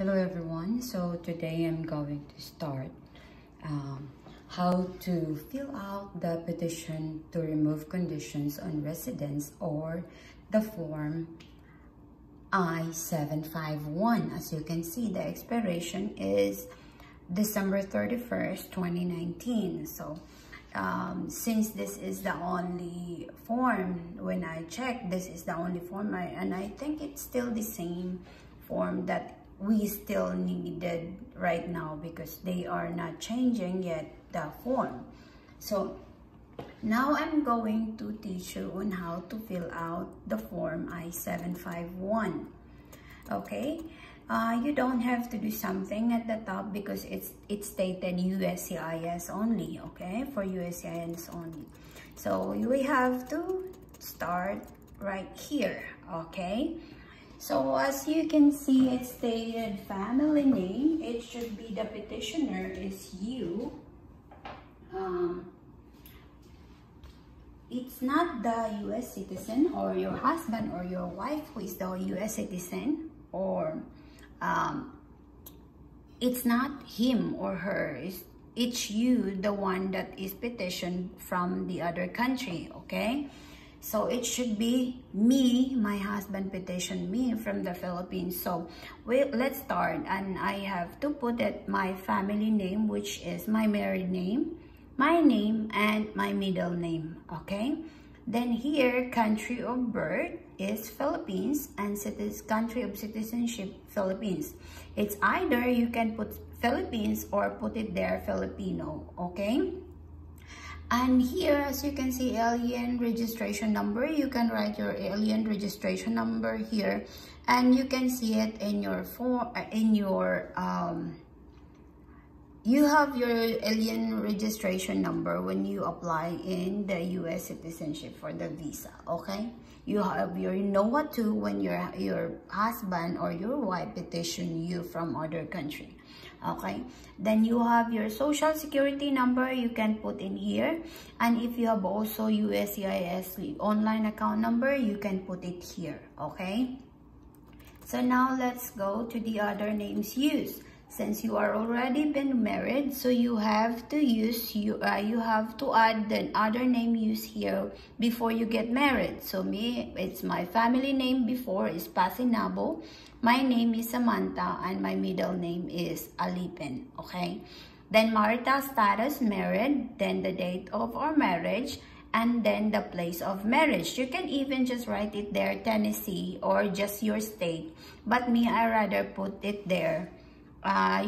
Hello everyone. So today I'm going to start how to fill out the petition to remove conditions on residence, or the form I-751. As you can see, the expiration is December 31st, 2019. So since this is the only form, when I checked, this is the only form, and I think it's still the same form that we still needed right now, because they are not changing yet the form. So now I'm going to teach you on how to fill out the form I-751. Okay, you don't have to do something at the top because it's stated USCIS only. Okay, for USCIS only. So we have to start right here. Okay, so as you can see, it stated family name. It should be the petitioner is you. It's not the US citizen or your husband or your wife who is the US citizen, or it's not him or her. It's you, the one that is petitioned from the other country. Okay, so it should be me. My husband petitioned me from the Philippines. So let's start, and I have to put it my family name, which is my married name, my name, and my middle name. Okay, then here country of birth is Philippines, and country of citizenship Philippines. It's either you can put Philippines or put it there Filipino. Okay, and here, as you can see, alien registration number. You can write your alien registration number here, and you can see it in your form. You have your alien registration number when you apply in the U.S. citizenship for the visa. Okay, you know what to when your husband or your wife petition you from other country. Okay, then you have your social security number. You can put in here, and if you have also USCIS online account number, you can put it here. Okay, so now let's go to the other names used. Since you are already been married, so you have to use you have to add the other name used here before you get married. So it's my family name before is Pasinabo, my name is Samantha, and my middle name is Alipin. Okay, then marital status, married, then the date of our marriage, and then the place of marriage. You can even just write it there, Tennessee, or just your state, but me, I rather put it there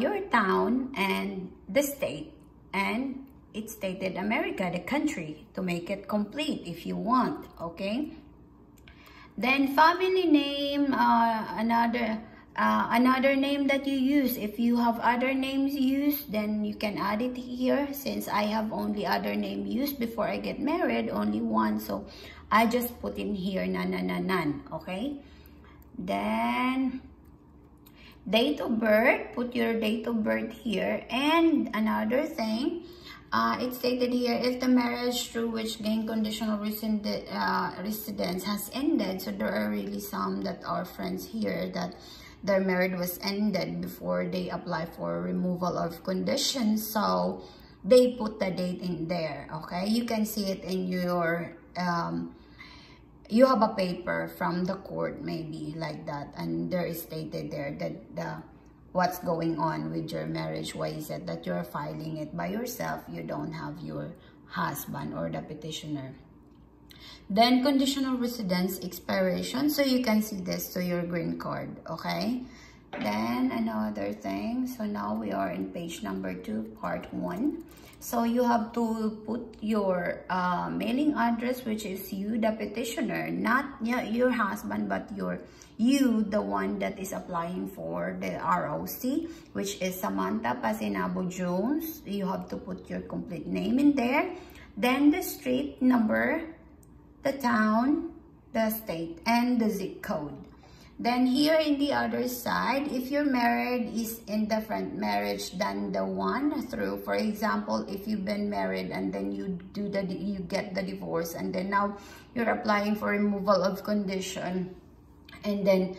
your town and the state, and it stated America, the country, to make it complete if you want. Okay, then family name, another name that you use. If you have other names used, then you can add it here. Since I have only other name used before I get married, only one, so I just put in here nan. Okay, then date of birth, put your date of birth here. And another thing, it stated here, if the marriage through which gain conditional residence has ended. So there are really some that are friends here that their marriage was ended before they apply for removal of conditions, so they put the date in there. Okay, you can see it in your you have a paper from the court, maybe like that, and there is stated there that what's going on with your marriage. Why is it that you're filing it by yourself? You don't have your husband or the petitioner. Then conditional residence expiration, so you can see this to your green card. Okay, then another thing, so now we are in page number 2, part 1. So you have to put your mailing address, which is you, the petitioner, not your husband, but you, the one that is applying for the ROC, which is Samantha Pasinabo Jones. You have to put your complete name in there. Then the street number, the town, the state, and the zip code. Then here in the other side, if you're married, is in different marriage than the one through. For example, if you've been married and then you get the divorce, and then now you're applying for removal of condition, and then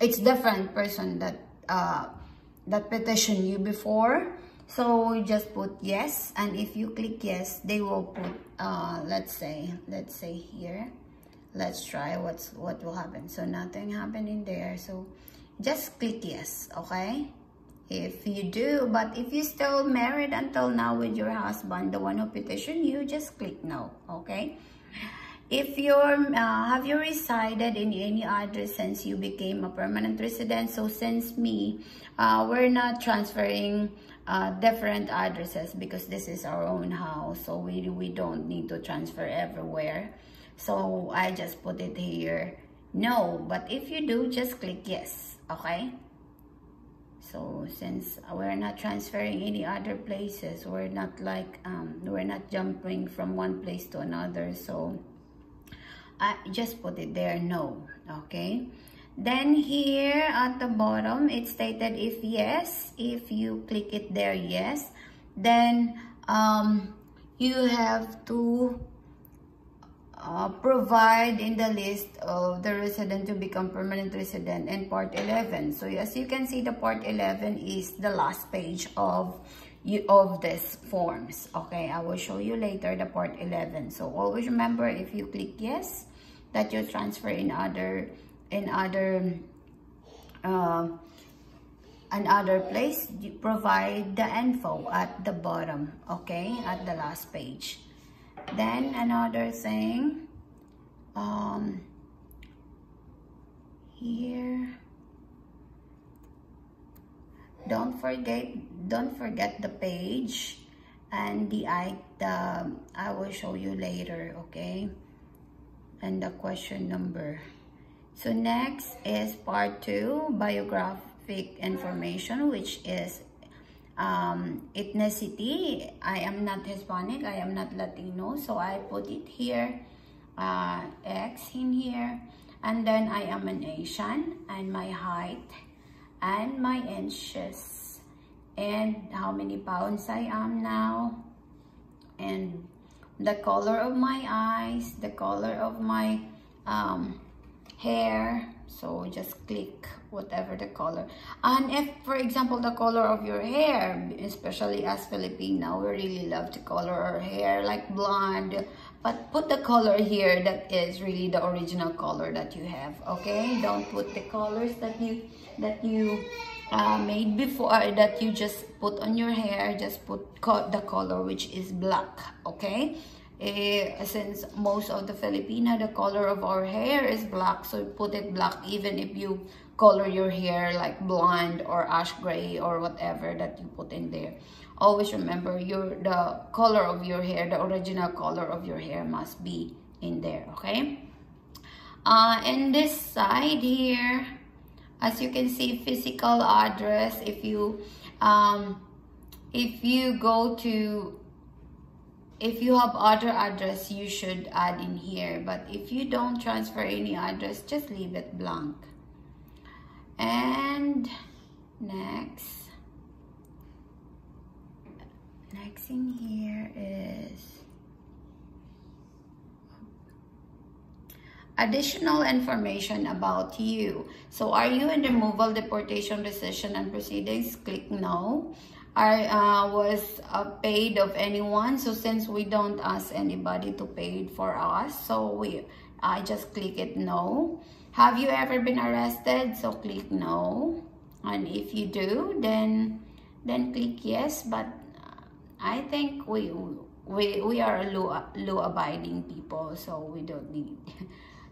it's different person that that petitioned you before. So just put yes, and if you click yes, they will put let's say here, let's try what will happen. So nothing happened in there, so just click yes. Okay, if you do, but if you still married until now with your husband, the one who petitioned you, just click no. Okay, if you're have you resided in any address since you became a permanent resident? So since me, we're not transferring different addresses because this is our own house, so we don't need to transfer everywhere. So I just put it here no, but if you do, just click yes. Okay, so since we're not transferring any other places, we're not like we're not jumping from one place to another, so I just put it there no. Okay, then here at the bottom it stated if yes, if you click it there yes, then you have to provide in the list of the resident to become permanent resident in part 11. So as you can see, the part 11 is the last page of this forms. Okay, I will show you later the part 11. So always remember, if you click yes, that you transfer in other another place, you provide the info at the bottom. Okay, at the last page. Then another thing, here, don't forget the page and the item. I will show you later. Okay, and the question number. So next is part 2, biographic information, which is ethnicity. I am not Hispanic, I am not Latino, so I put it here, X in here, and then I am an Asian, and my height, and my inches, and how many pounds I am now, and the color of my eyes, the color of my hair. So just click whatever the color. And if, for example, the color of your hair, especially as Filipino, we really love to color our hair like blonde, but put the color here that is really the original color that you have. Okay, don't put the colors that you made before, that you just put on your hair. Just put the color which is black. Okay, since most of the Filipino, the color of our hair is black, so put it black even if you color your hair like blonde or ash gray or whatever that you put in there. Always remember, the color of your hair, the original color of your hair must be in there. Okay, and this side here, as you can see, physical address. If you go to, if you have other address, you should add in here, but if you don't transfer any address, just leave it blank. And next in here is additional information about you. So are you in removal, deportation, rescission, and proceedings? Click no. Was paid of anyone? So since we don't ask anybody to pay it for us, so I just click it no. Have you ever been arrested? So click no. And if you do, then click yes. But I think we are law-abiding people, so we don't need.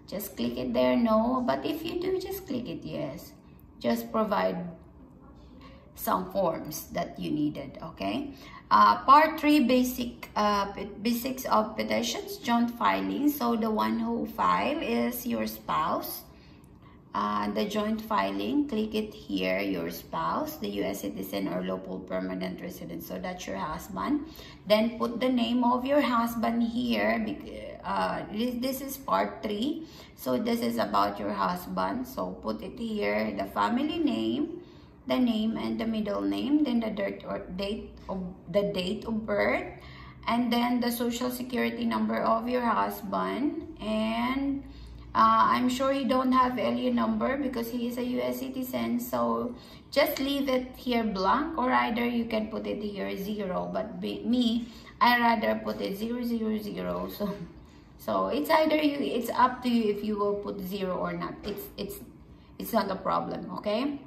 Just click it there no. But if you do, just click it yes. Just provide some forms that you needed. Okay, part 3, basics of petitions, joint filing. So the one who file is your spouse. The joint filing, click it here, your spouse, the U.S. citizen or local permanent resident, so that's your husband. Then put the name of your husband here. This is part 3, so this is about your husband, so put it here, the family name, the name and the middle name, then the date of birth, and then the social security number of your husband, and I'm sure he don't have alien number because he is a US citizen. So just leave it here blank, or either you can put it here 0. But me, I rather put it 000. So it's either you. It's up to you if you will put 0 or not. It's not a problem. Okay.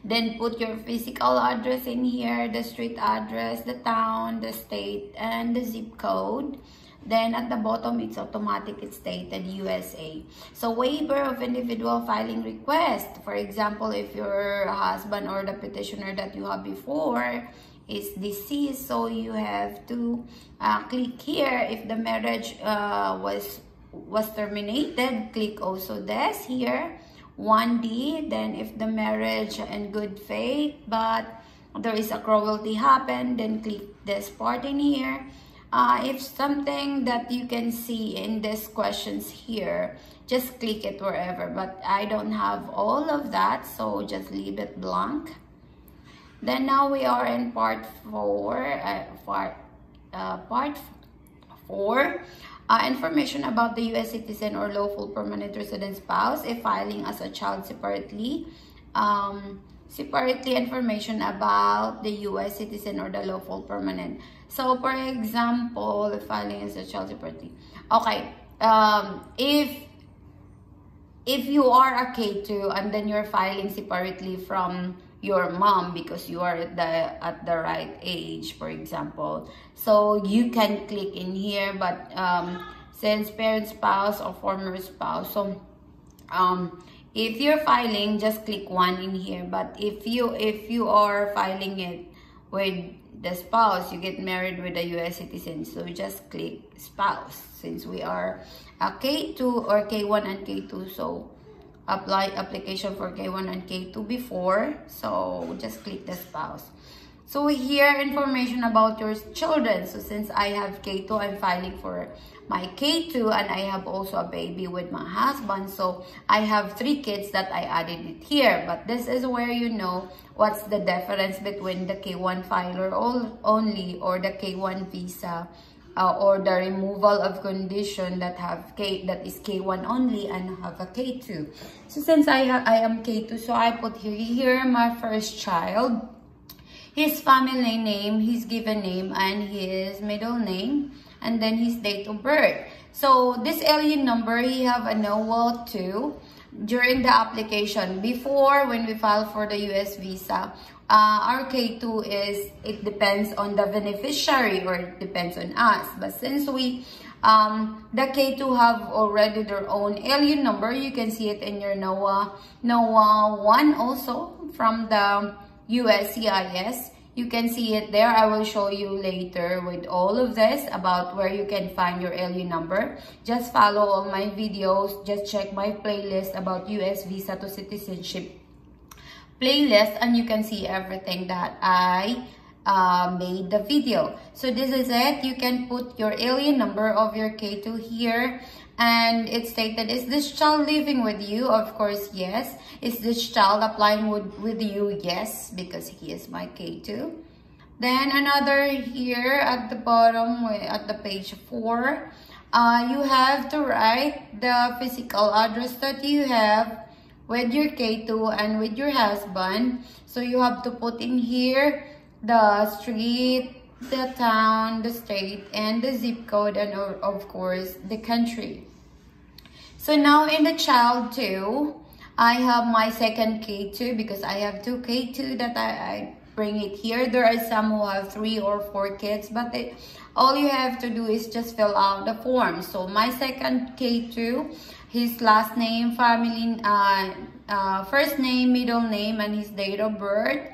Then put your physical address in here, the street address, the town, the state, and the zip code. Then at the bottom, it's automatic, it's stated USA. So waiver of individual filing request. For example, if your husband or the petitioner that you have before is deceased, so you have to click here. If the marriage was terminated, click also this here. 1D, then if the marriage in good faith but there is a cruelty happen, then click this part in here. If something that you can see in these questions here, just click it wherever, but I don't have all of that, so just leave it blank. Then now we are in part 4. Part 4. Information about the U.S. citizen or lawful permanent resident spouse if filing as a child separately. Separately information about the U.S. citizen or the lawful permanent. So, for example, if filing as a child separately. Okay, if you are a K2 and then you're filing separately from your mom because you are at the right age, for example, so you can click in here, but since parent, spouse, or former spouse, so if you're filing, just click 1 in here. But if you are filing it with the spouse, you get married with a U.S. citizen, so just click spouse, since we are a K2 or K1 and K2, so apply application for K1 and K2 before, so just click the spouse. So here, information about your children. So since I have K2, I'm filing for my K2, and I have also a baby with my husband, so I have 3 kids that I added it here. But this is where you know what's the difference between the K1 filer only or the K1 visa, or the removal of condition that is K1 only and have a K2. So since I am K2, so I put here my first child, his family name, his given name, and his middle name, and then his date of birth. So this alien number, he have a NOWA 2 during the application. Before, when we file for the US visa, our K2 is, it depends on the beneficiary, or it depends on us. But since we, the K2 have already their own alien number, you can see it in your NOWA 1 also from the USCIS. You can see it there. I will show you later with all of this about where you can find your alien number. Just follow all my videos. Just check my playlist about US visa to citizenship playlist, and you can see everything that I made the video. So this is it. You can put your alien number of your K2 here, and it stated, is this child living with you? Of course, yes. Is this child applying with you? Yes, because he is my K2. Then another here at the bottom, at the page 4, you have to write the physical address that you have with your K2 and with your husband. So you have to put in here the street, the town, the state, and the zip code, and of course the country. So now in the child 2, I have my second K2 because I have 2 K2 that I bring it here. There are some who have 3 or 4 kids, but all you have to do is just fill out the form. So my second K2, his last name, family, first name, middle name, and his date of birth.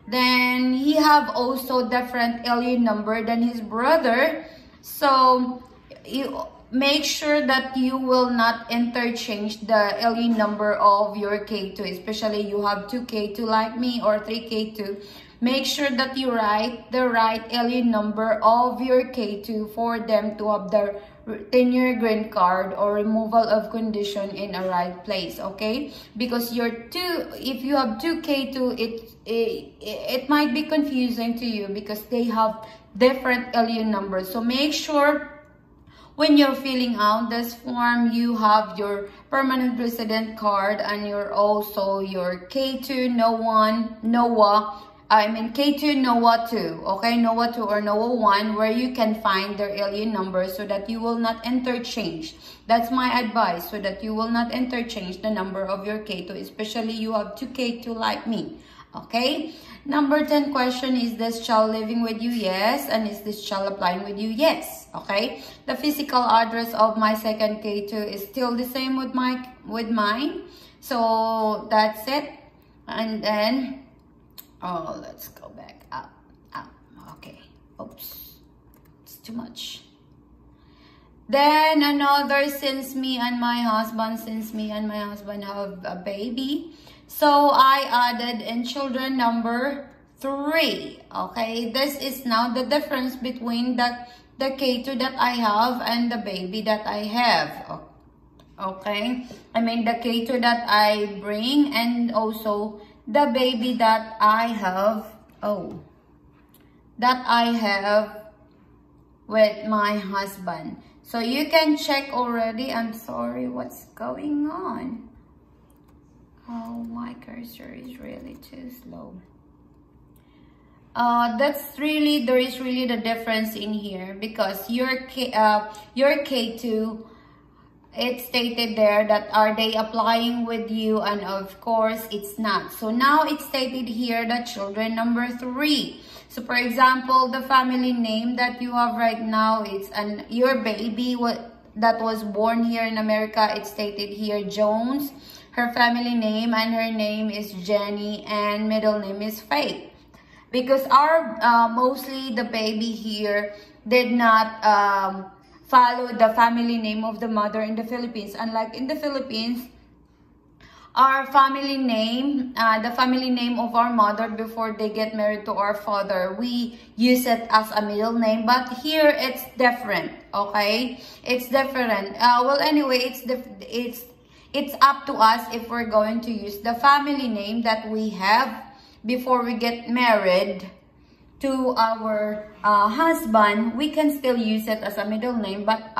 Then he have also different alien number than his brother. So you make sure that you will not interchange the alien number of your K2, especially you have 2 K2 like me or 3 K2. Make sure that you write the right alien number of your K2 for them to have the 10-year green card or removal of condition in a right place, okay? Because if you have 2 K2, it might be confusing to you because they have different alien numbers. So make sure when you're filling out this form, you have your permanent resident card and your K2 K2 NOAA 2, okay, NOAA 2 or NOAA 1, where you can find their alien number so that you will not interchange. That's my advice, so that you will not interchange the number of your K2, especially you have 2 K2 like me, okay? Number 10 question, is this child living with you? Yes. And is this child applying with you? Yes. Okay. The physical address of my second K2 is still the same with mine. So that's it. And then, oh, let's go back up. Okay. Oops. It's too much. Then another, since me and my husband have a baby. So I added in children number 3. Okay, this is now the difference between the K2 that I have and the baby that I have. Okay, I mean the K2 that I bring and also the baby that I have. That I have with my husband. So you can check already. I'm sorry, what's going on? Oh, my cursor is really too slow. There is really the difference in here, because your K2, it stated there that are they applying with you, and of course it's not. So now it's stated here that children number 3. So for example, the family name that you have right now, it's your baby that was born here in America, it's stated here Jones. Her family name, and her name is Jenny, and middle name is Faith. Because mostly the baby here did not follow the family name of the mother in the Philippines. Unlike in the Philippines, our family name, the family name of our mother before they get married to our father, we use it as a middle name. But here it's different, okay? It's different. Well, anyway, it's up to us if we're going to use the family name that we have before we get married to our husband. We can still use it as a middle name, but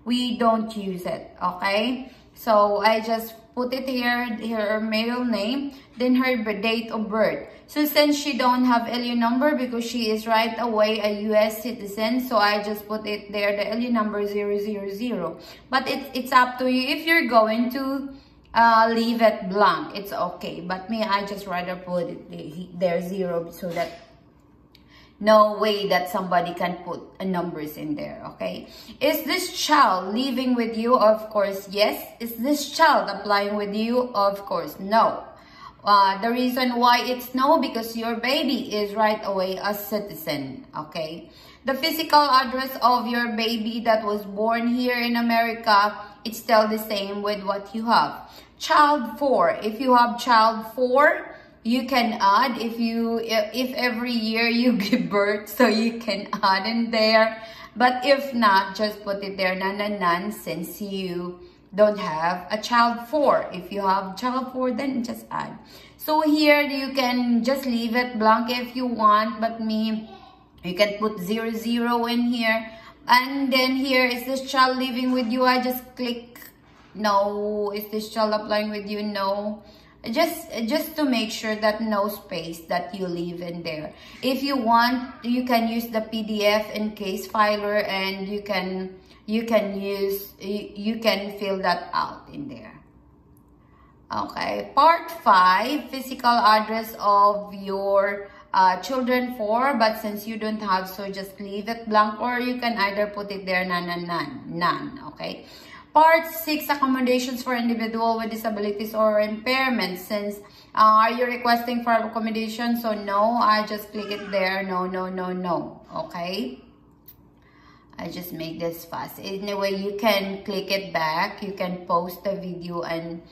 we don't use it, okay? So I just put it here, her middle name, then her date of birth. So since she don't have alien number because she is right away a US citizen, so I just put it there, the alien number 000. But it's up to you if you're going to leave it blank. It's okay. But me, I just rather put it there 0 so that no way that somebody can put numbers in there, okay? Is this child living with you? Of course, yes. Is this child applying with you? Of course, no. The reason why it's no, because your baby is right away a citizen, okay? The physical address of your baby that was born here in America, it's still the same with what you have. Child 4, if you have child 4, you can add if every year you give birth, so you can add in there. But if not, just put it there, none, since you don't have a child 4. If you have child 4, then just add. So here you can just leave it blank if you want, but you can put 00 in here. And then here, is this child living with you? I just click no. Is this child applying with you? No. Just to make sure that no space that you leave in there. If you want, you can use the PDF in case filer, and you can fill that out in there. Okay, part 5, physical address of your children 4, but since you don't have, so just leave it blank, or you can either put it there none, okay? Part 6, accommodations for individual with disabilities or impairments. Since are you requesting for accommodation? So no, I just click it there, no, okay? I just make this fast. Anyway, you can click it back. You can post the video and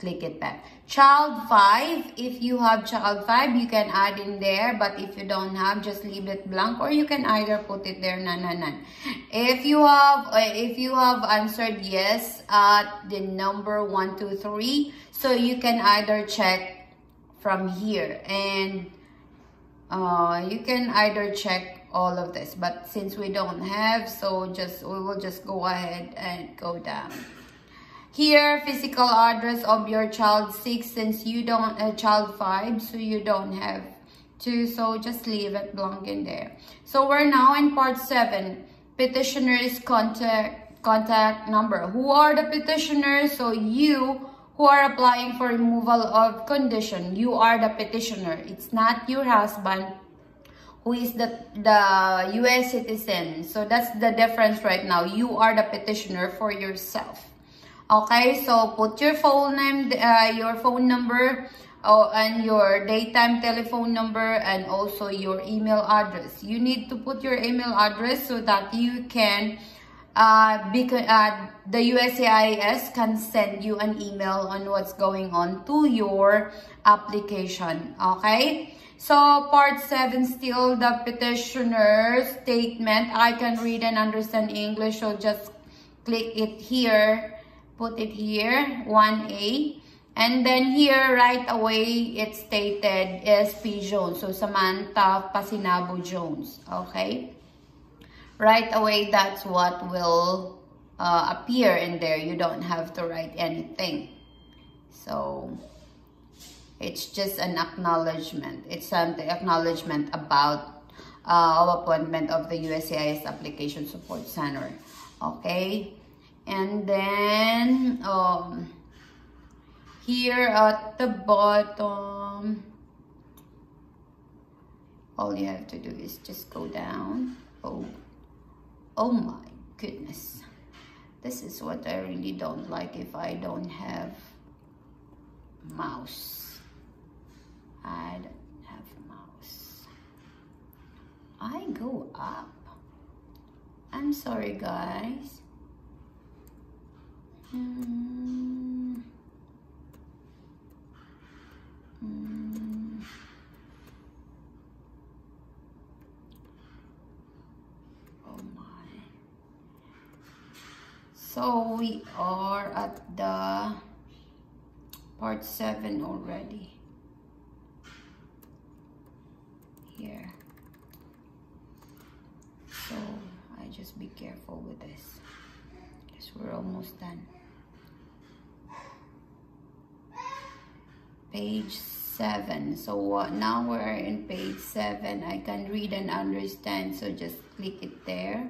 click it back. Child 5, if you have child 5, you can add in there. But if you don't have, just leave it blank, or you can either put it there, none. If you have answered yes at the number 1, 2, 3, so you can either check from here, and you can either check all of this, but since we don't have, so we will just go ahead and go down. Here, physical address of your child 6, since you don't, child 5, so you don't have to, so just leave it blank in there. So we're now in part 7, petitioner's contact number. Who are the petitioners? So you who are applying for removal of condition, you are the petitioner. It's not your husband who is the US citizen. So that's the difference right now. You are the petitioner for yourself. Okay, so put your phone name, your phone number, and your daytime telephone number, and also your email address. You need to put your email address so that you can, the USCIS can send you an email on what's going on to your application. Okay, so part 7, still the petitioner's statement. I can read and understand English, so just click it here. Put it here, 1A. And then here, right away, it stated SP Jones. So, Samantha Pasinabo Jones. Okay? Right away, that's what will appear in there. You don't have to write anything. So, it's just an acknowledgement. It's an acknowledgement about our appointment of the USCIS Application Support Center. Okay? And then, here at the bottom, all you have to do is just go down. Oh my goodness. This is what I really don't like if I don't have mouse. I don't have mouse. I go up. I'm sorry, guys. Oh my. So we are at the part 7 already. Here. So I just be careful with this, because we're almost done. Page 7. So now we're in page 7. I can read and understand, so just click it there.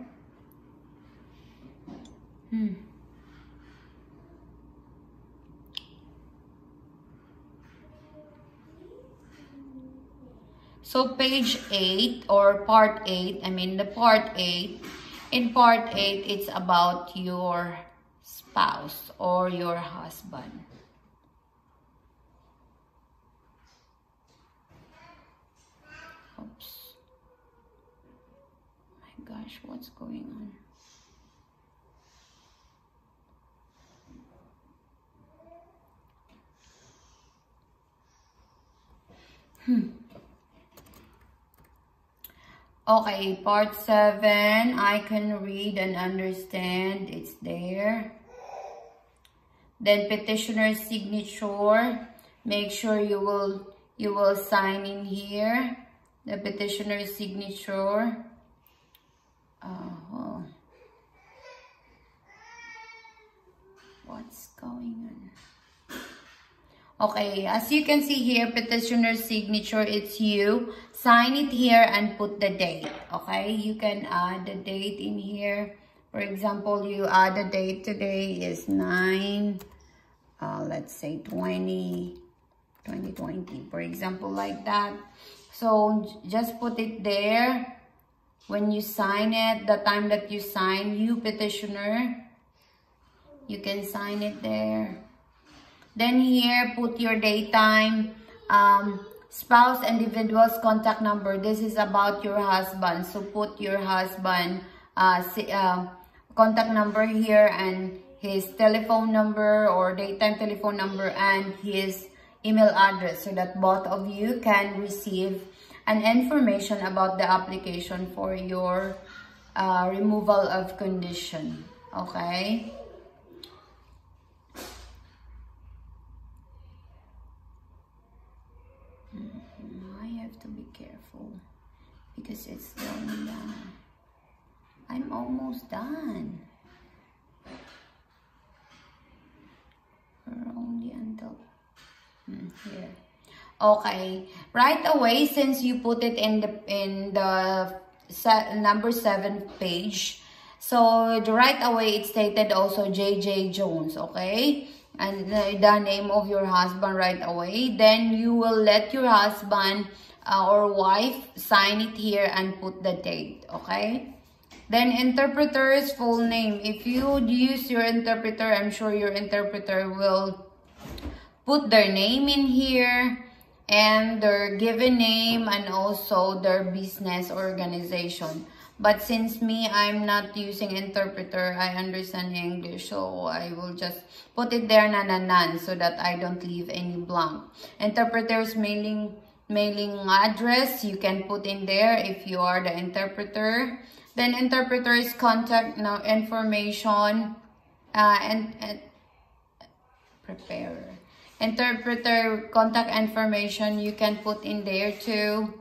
So page 8 or part 8, I mean the part 8. In part 8, it's about your spouse or your husband. Oops. My gosh, what's going on? Okay, part 7, I can read and understand. It's there. Then petitioner's signature. Make sure you will sign in here. The petitioner's signature. What's going on? Okay, as you can see here, petitioner's signature, it's you. Sign it here and put the date. Okay, you can add the date in here. For example, you add the date today is 9, let's say 2020, for example, like that. So just put it there. When you sign it, the time that you sign, you petitioner, you can sign it there. Then here, put your daytime, spouse, individual's contact number. This is about your husband. So put your husband contact number here, and his telephone number or daytime telephone number, and his email address, so that both of you can receive an information about the application for your removal of condition. Okay? I have to be careful because it's going down. I'm almost done. We're only until here. Okay, right away, since you put it in the number 7 page, so right away it stated also JJ Jones, okay, and the name of your husband right away. Then you will let your husband or wife sign it here and put the date, okay. Then interpreter's full name. If you use your interpreter, I'm sure your interpreter will put their name in here and their given name and also their business organization. But since me, I'm not using interpreter, I understand English, so I will just put it there nananan so that I don't leave any blank. Interpreter's mailing address, you can put in there if you are the interpreter. Then interpreter's contact information and preparer. Interpreter contact information you can put in there too,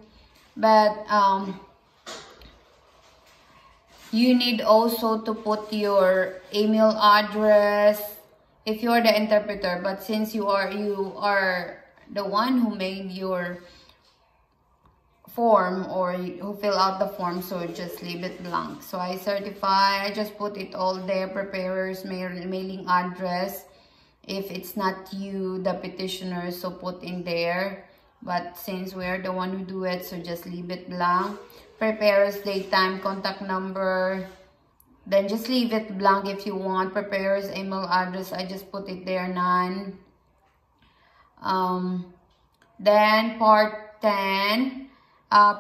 but you need also to put your email address if you are the interpreter. But since you are the one who made your form or who fill out the form, so just leave it blank. So I certify, I just put it all there. Preparer's mailing address. If it's not you, the petitioner, so put in there. But since we're the one who do it, so just leave it blank. Preparer's date, time, contact number. Then just leave it blank if you want. Preparer's email address, I just put it there, none. Then part 10,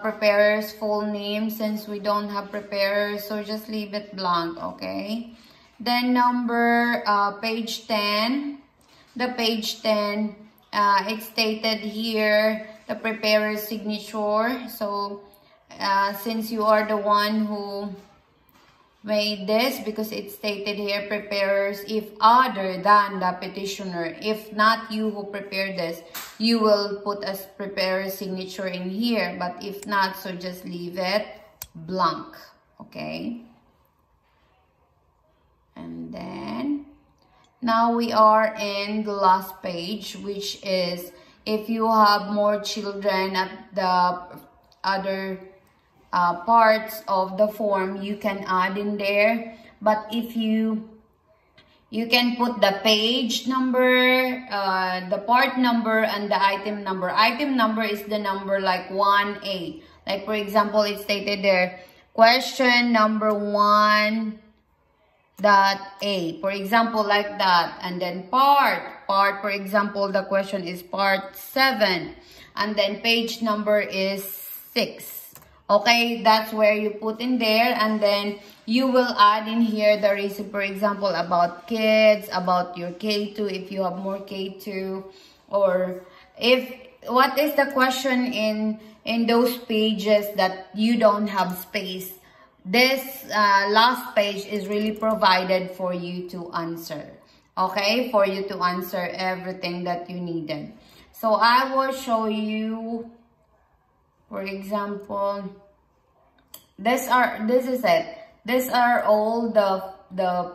preparer's full name. Since we don't have preparer, so just leave it blank, okay? Then number page 10. The page 10, it's stated here the preparer's signature. So since you are the one who made this, because it's stated here preparers if other than the petitioner. If not you who prepared this, you will put a preparer's signature in here. But if not, so just leave it blank, okay? And then now we are in the last page, which is if you have more children at the other parts of the form, you can add in there. But if you can put the page number, the part number, and the item number. Item number is the number like 1A. Like for example, it's stated there, question number 1. .A, for example, like that. And then part, for example, the question is part 7, and then page number is 6. Okay, that's where you put in there, and then you will add in here the reason, for example, about kids, about your K2 if you have more K2, or if what is the question in those pages that you don't have space. This last page is really provided for you to answer, okay? For you to answer everything that you needed. So I will show you, for example, this is it. These are all the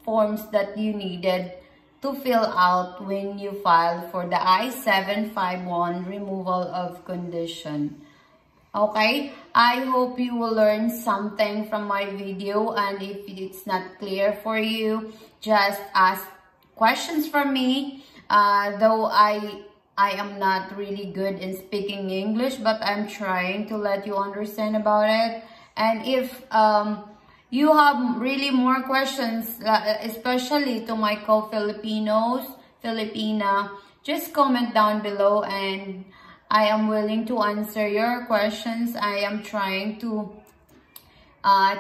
forms that you needed to fill out when you file for the I-751 removal of condition. Okay, I hope you will learn something from my video, and if it's not clear for you, just ask questions from me. Though I am not really good in speaking English, but I'm trying to let you understand about it. And if you have really more questions, especially to my co-Filipinos, Filipina, just comment down below and I am willing to answer your questions. I am trying to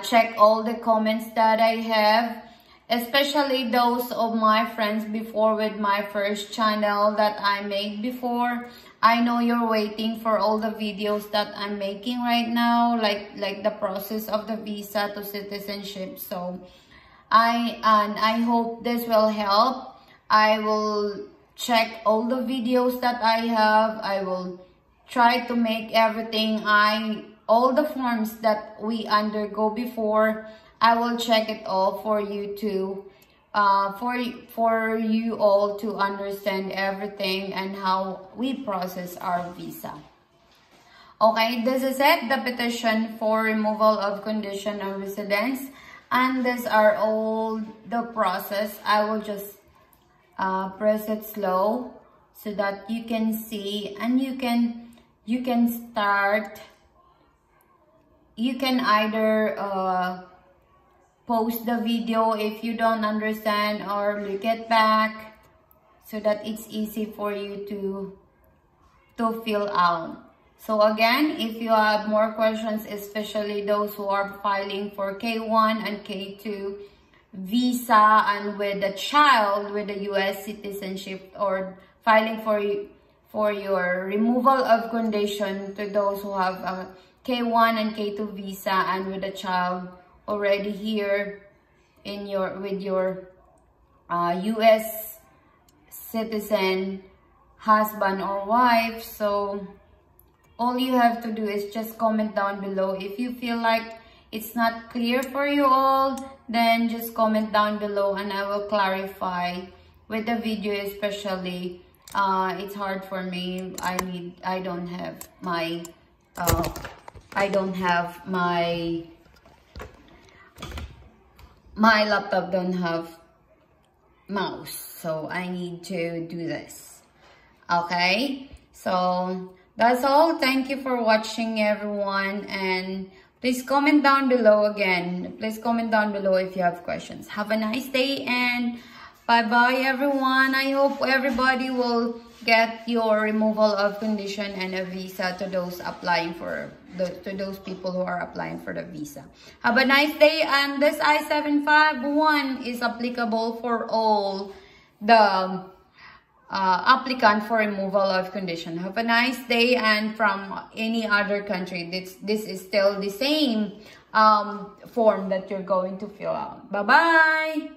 check all the comments that I have, especially those of my friends before with my first channel that I made before. I know you're waiting for all the videos that I'm making right now, like the process of the visa to citizenship. So I hope this will help. I will check all the videos that I have. I will try to make everything I all the forms that we undergo before. I will check it all for you to for you all to understand everything and how we process our visa. Okay, this is it, the petition for removal of condition of residence, and these are all the process. I will just press it slow so that you can see, and you can start. You can either pause the video if you don't understand, or look it back so that it's easy for you to fill out. So again, if you have more questions, especially those who are filing for K1 and K2 visa and with a child with a US citizenship, or filing for your removal of condition to those who have a K1 and K2 visa and with a child already here in with your US citizen husband or wife. So all you have to do is just comment down below. If you feel like it's not clear for you all, then just comment down below and I will clarify with the video, especially. It's hard for me. I don't have my my laptop don't have mouse, so I need to do this. Okay, so that's all. Thank you for watching, everyone, and please comment down below again. Please comment down below if you have questions. Have a nice day and bye-bye, everyone. I hope everybody will get your removal of condition and a visa to those applying for to those people who are applying for the visa. Have a nice day, and this I-751 is applicable for all the applicant for removal of condition. Have a nice day, and from any other country, this is still the same form that you're going to fill out. Bye-bye.